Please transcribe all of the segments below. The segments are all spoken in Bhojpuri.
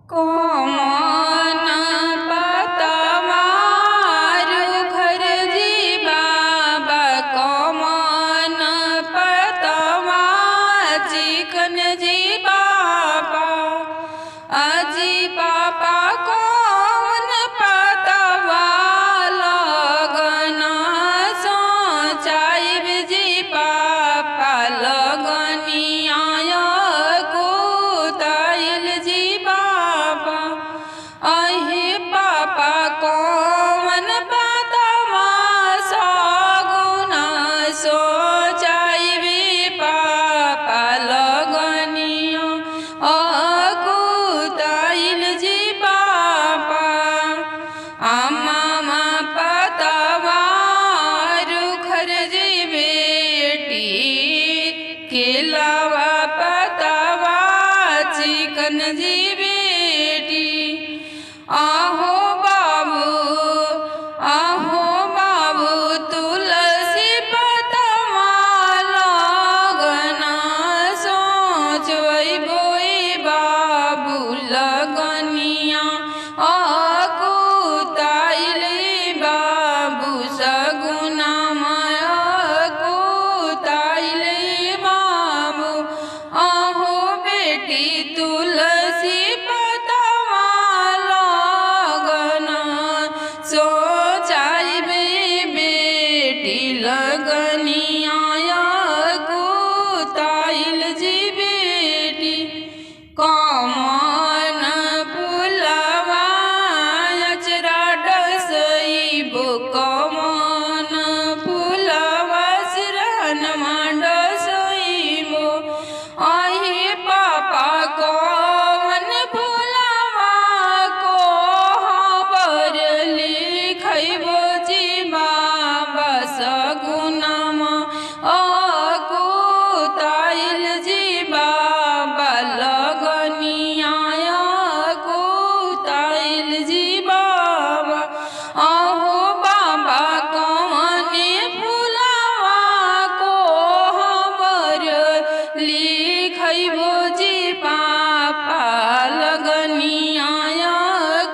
कौन पतवार घर जी बाबा कौन पतवार चिकन जी बाबा अजी पापा कौन पतवा लगन सोचाइब जी पापा लगनिया कुताइल जी बाबा अहे पापा कौन पतवा सगुना सोचाइब पापा लगनिया कुताइल जी बाबा अम्मा पतवा रुखर जी बेटी केलावा पतवा चिकन जी बेटी आहो बाबू तुलसी पतवा लगना सोचबै बोई बाबू लगनिया कुताइल बाबू सगुना माया कुताइल बाबू आहो बेटी तुलसी पतवा लगना सोचाइबे बेटी लगनिया कुताइल जी बेटी कौन फुलवा अचरा डसइबो कौन फुलवा सिरहनमा डसइबो अहे पापा कौन फुलवा कोहबर लिखइबो जी बाबा सगुनमा कुताइल जी बाबा लगनिया कुताइल जी बाबा आहो बाबा कौने फुलवा कोहबर लिखइबो जी पापा लगनिया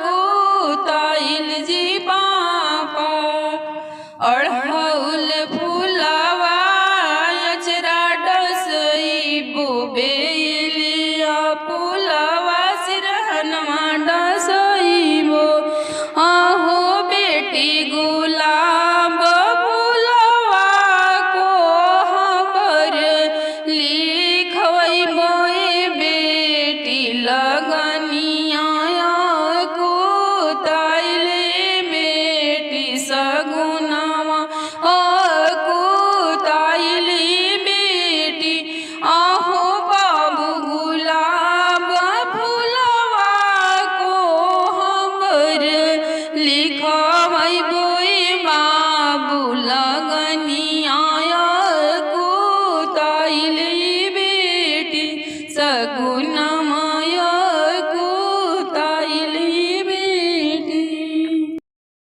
कुताइल जी पापा अड़हुल फुलवा अचरा डसइबो बेलिया फुलवा सिरहनमा डसइबो आहो बेटी गुलाब फुलवा कोहबर लिखइबो बेटी लगनिया कुताइल बेटी सगुनावा कुताइल बेटी आहो बाबू गुलाब फुलवा कोहबर लिखइबो बाबू लगनिया कुताइल